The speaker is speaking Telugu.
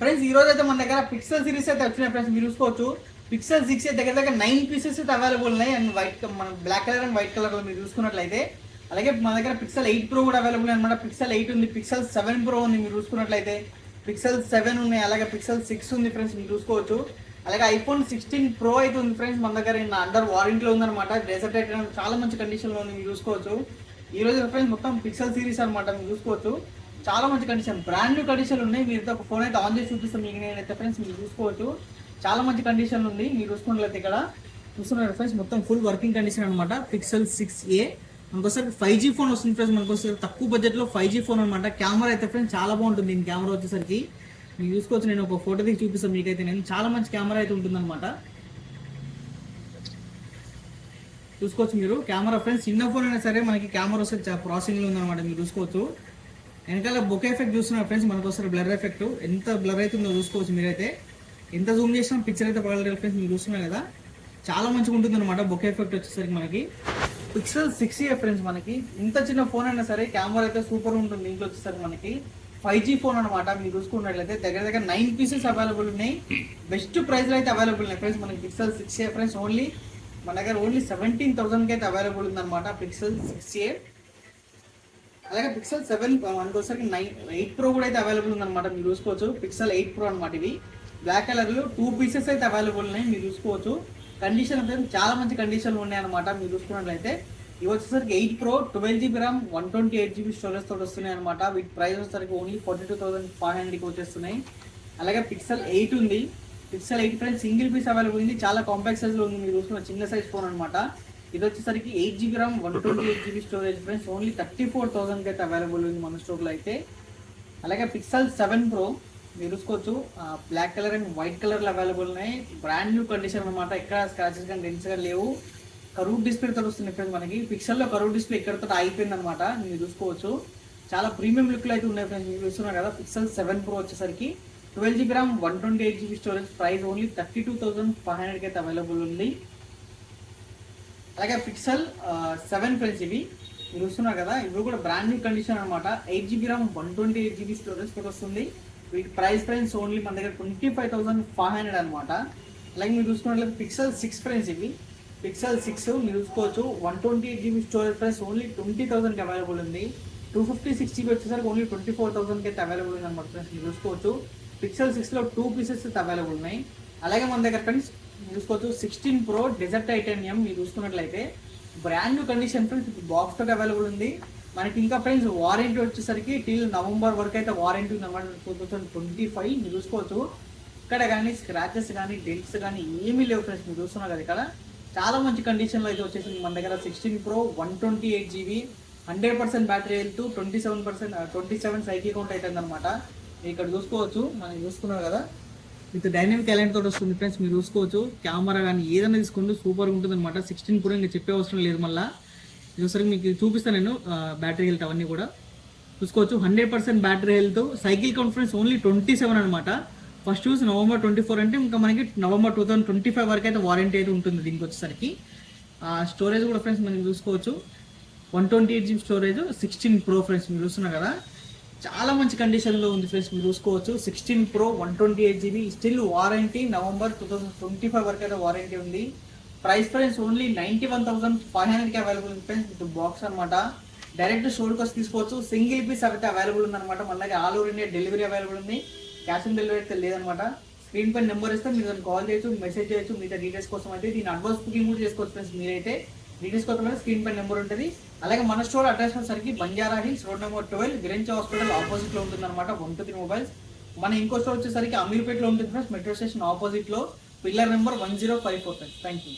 ఫ్రెండ్స్ ఈ రోజు అయితే మన దగ్గర పిక్సెల్ సిరీస్ అయితే వచ్చినాయి ఫ్రెండ్స్. మీరు చూసుకోవచ్చు పిక్సెల్ 6 దగ్గర దగ్గర 9 పీసెస్ అయితే అవైలబుల్ ఉన్నాయి. అండ్ వైట్ మన black colour and white colour లో మీరు చూసుకున్నట్లయితే, అలాగే మన దగ్గర పిక్సెల్ 8 Pro కూడా అవైలబుల్ అనమాట. పిక్సెల్ 8 ఉంది, పిక్సెల్ 7 Pro ఉంది మీరు చూసుకున్నట్లయితే, పిక్సెల్ 7 ఉన్నాయి, అలాగే పిక్సెల్ 6 ఉంది ఫ్రెండ్స్ మీరు చూసుకోవచ్చు. అలాగే ఐఫోన్ 16 Pro అయితే ఉంది ఫ్రెండ్స్ మన దగ్గర అండర్ వారంటీలో ఉందన్నమాట. డెజర్ట్ అయితే చాలా మంచి కండిషన్లో ఉంది మీరు చూసుకోవచ్చు. ఈ రోజు ఫ్రెండ్స్ మొత్తం పిక్సెల్ సిరీస్ అనమాట మీరు చూసుకోవచ్చు. చాలా మంచి కండిషన్, బ్రాండ్ న్యూ కండిషన్ ఉన్నాయి. మీరు ఒక ఫోన్ అయితే ఆన్ చేసి చూపిస్తాం మీకు నేనైతే ఫ్రెండ్స్ మీరు చూసుకోవచ్చు. చాలా మంచి కండిషన్ ఉంది మీరు చూసుకున్నట్లయితే. ఇక్కడ చూస్తున్నారు ఫ్రెండ్స్ మొత్తం ఫుల్ వర్కింగ్ కండిషన్ అనమాట. పిక్సెల్ 6a మనకోసారి 5G ఫోన్ వస్తుంది ఫ్రెండ్స్. మనకోసారి తక్కువ బడ్జెట్లో 5G ఫోన్ అనమాట. కెమెరా అయితే ఫ్రెండ్స్ చాలా బాగుంటుంది. దీని కెమెరా వచ్చేసరికి మీరు చూసుకోవచ్చు. నేను ఒక ఫోటో తీసి చూపిస్తాను మీకైతే. నేను చాలా మంచి కెమెరా అయితే ఉంటుందన్నమాట. చూసుకోవచ్చు మీరు కెమెరా ఫ్రెండ్స్. చిన్న ఫోన్ అయినా సరే మనకి కెమెరా వస్తే ప్రాసెసింగ్లో ఉందన్నమాట మీరు చూసుకోవచ్చు. వెనకాల బొకే ఎఫెక్ట్ చూస్తున్నారు ఫ్రెండ్స్. మనకోసారి బ్లర్ ఎఫెక్ట్ ఎంత బ్లర్ అవుతుందో చూసుకోవచ్చు మీరైతే. ఎంత జూమ్ చేసినా పిక్చర్ అయితే పగలలేదు ఫ్రెండ్స్ మీరు చూస్తున్నారు కదా. చాలా మంచిగా ఉంటుంది అనమాట బొకే ఎఫెక్ట్ వచ్చేసరికి మనకి. పిక్సెల్ 6a ఫ్రెండ్స్ మనకి ఇంత చిన్న ఫోన్ అయినా సరే కెమెరా అయితే సూపర్ ఉంటుంది. ఇంట్లో వచ్చేసరికి మనకి 5G ఫోన్ అనమాట. మీరు చూసుకున్నట్లయితే దగ్గర దగ్గర 9 పీసెస్ అవైలబుల్ ఉన్నాయి. బెస్ట్ ప్రైస్లో అయితే అవైలబుల్ ఉన్నాయి ఫ్రెండ్స్ మనకి పిక్సెల్ 6a ఫ్రెండ్స్. ఓన్లీ మన దగ్గర ఓన్లీ 17,000కి అయితే అవైలబుల్ ఉందన్నమాట పిక్సెల్ 6a. అలాగే పిక్సెల్ 7 మనకోసరికి 8 Pro కూడా అయితే అవైలబుల్ ఉందన్నమాట మీరు చూసుకోవచ్చు. పిక్సెల్ 8 Pro అనమాట. ఇవి బ్లాక్ కలర్లో 2 పీసెస్ అయితే అవైలబుల్ ఉన్నాయి మీరు చూసుకోవచ్చు. కండిషన్ అయితే చాలా మంచి కండిషన్లు ఉన్నాయి అనమాట మీరు చూసుకున్నట్లయితే. ఇవి వచ్చేసరికి 8 Pro 12GB RAM 128GB storage తోటి వస్తున్నాయి అనమాట. వీటి ప్రైస్ వచ్చేసరికి ఓన్లీ 42,500కి వచ్చేస్తున్నాయి. అలాగే పిక్సెల్ 8 ఉంది. Pixel 8 friends single piece available ఉంది. చాలా కాంపాక్ట్ సైజ్లో ఉంది మీరు చూసుకున్న చిన్న సైజ్ ఫోన్ అనమాట. ఇది వచ్చేసరికి 8GB RAM 128GB storage friends. Only 34,000కి అయితే అవైలబుల్ ఉంది మన స్టోర్లో అయితే. అలాగే పిక్సెల్ 7 Pro మీరు చూసుకోవచ్చు. బ్లాక్ కలర్ అండ్ వైట్ కలర్లో అవైలబుల్ ఉన్నాయి. బ్రాండ్ న్యూ కండిషన్ అనమాట. ఎక్కడ స్క్రాచెస్ కానీ డెంట్స్ కానీ లేవు. కరూవ్ డిస్ప్లే తో వస్తుంది ఫ్రెండ్స్ మనకి. పిక్సెల్లో కరూవ్ డిస్ప్లే ఇక్కడతో అయిపోయింది అనమాట మీరు చూసుకోవచ్చు. చాలా ప్రీమియం లుక్లో అయితే ఉన్నాయి ఫ్రెండ్స్ మీరు చూస్తున్నారు కదా. పిక్సెల్ 7 Pro వచ్చేసరికి 12GB RAM 128GB storage. Price only 32,500కి అయితే అవైలబుల్ ఉంది. అలాగే పిక్సెల్ 7 ఫ్రెండ్స్ ఇవి మీరు చూస్తున్నారు కదా. ఇవి కూడా బ్రాండ్ న్యూ కండిషన్ అనమాట. 8GB RAM 128GB స్టోరేజ్ తో వస్తుంది. వీటి ప్రైస్ ఫ్రెండ్స్ ఓన్లీ మన దగ్గర 25,500 అనమాట. అలాగే మీరు చూసుకున్నట్లయితే పిక్సెల్ 6 ఫ్రెండ్స్ ఇవి. పిక్సెల్ 6 మీరు చూసుకోవచ్చు 128GB స్టోరేజ్ ప్రైస్ ఓన్లీ 20,000కి అవైలబుల్ ఉంది. 256GB వచ్చేసరికి ఓన్లీ 24,000కి అయితే అవైలబుల్ ఉంది అనమాట ఫ్రెండ్స్ మీరు చూసుకోవచ్చు. పిక్సెల్ 6లో 2 పీసెస్ అయితే అవైలబుల్ ఉన్నాయి. అలాగే మన దగ్గర ఫ్రెండ్స్ మీరు చూసుకోవచ్చు 16 Pro డెజర్ట్ టైటానియం మీరు చూసుకున్నట్లయితే brand new condition friends. Box తోటి అవైలబుల్ ఉంది మనకి. ఇంకా ఫ్రెండ్స్ వారంటీ వచ్చేసరికి టిల్ నవంబర్ వరకు అయితే వారంటీ ఉంది అన్నమాట. 2025 మీరు చూసుకోవచ్చు. ఇక్కడ కానీ స్క్రాచెస్ కానీ డెంట్స్ కానీ ఏమీ లేవు ఫ్రెండ్స్ మీరు చూస్తున్నారు కదా. ఇక్కడ చాలా మంచి కండిషన్లో అయితే వచ్చేసింది మన దగ్గర 16 Pro 128GB 100% battery health 27 cycle count అవుతుంది అనమాట. ఇక్కడ చూసుకోవచ్చు మనం చూసుకున్నారు కదా. విత్ డైనమిక్ ఎలైన్ తోటి వస్తుంది ఫ్రెండ్స్ మీరు చూసుకోవచ్చు. కెమెరా కానీ ఏదైనా తీసుకుంటే సూపర్గా ఉంటుంది అనమాట. 16 Pro ఇంకా చెప్పే అవసరం లేదు. మళ్ళీ చూసరికి మీకు చూపిస్తాను నేను బ్యాటరీ హెల్త్ అవన్నీ కూడా చూసుకోవచ్చు. 100% battery health. Cycle conference only 27 అనమాట. ఫస్ట్ యూస్ November 24 అంటే ఇంకా మనకి November 2025 వరకు అయితే వారంటీ అయితే ఉంటుంది దీనికి వచ్చేసరికి. స్టోరేజ్ కూడా ఫ్రెండ్స్ మనం చూసుకోవచ్చు 128GB స్టోరేజ్ 16 Pro ఫ్రెండ్స్ మీరు చూస్తున్నారు కదా. చాలా మంచి కండిషన్లో ఉంది ఫ్రెండ్స్ మీరు చూసుకోవచ్చు. 16 Pro 128GB still warranty November 2025 వరకు అయితే వారంటీ ఉంది. ప్రైస్ ఫ్రెండ్స్ ఓన్లీ 91,500కి అవైలబుల్ ఉంది ఫ్రెండ్స్ విత్ బాక్స్ అనమాట. డైరెక్ట్ స్టోర్కి వచ్చి తీసుకోవచ్చు. సింగిల్ పీస్ అయితే అవైలబుల్ ఉందన్నమాట. మన all over India delivery available ఉంది. క్యాష్ ఆన్ డెలివరీ అయితే లేదనమాట. స్క్రీన్ పై నెంబర్ ఇస్తే మీరు దాన్ని కాల్ చేయొచ్చు, మెసేజ్ చేయొచ్చు. మిగతా డీటెయిల్స్ కోసం అయితే దీన్ని అడ్వాన్స్ బుకింగ్ కూడా చేసుకోవచ్చు ఫ్రెండ్స్ మీరైతే. డీటెయిల్స్ కోసం అయితే స్క్రీన్ పై నెంబర్ ఉంటుంది. అలాగే మన స్టోర్ అడ్రస్ వచ్చేసరికి Banjara Hills road number 12 Virinchi hospital ఆపోజిట్లో ఉంటుంది అనమాట. 123 మొబైల్స్. మన ఇంకో స్టోర్ వచ్చేసరికి అమీర్పేటలో ఉంటుంది ఫ్రెండ్స్. మెట్రో స్టేషన్ ఆపోజిట్లో pillar number 1054 friends. Thank you.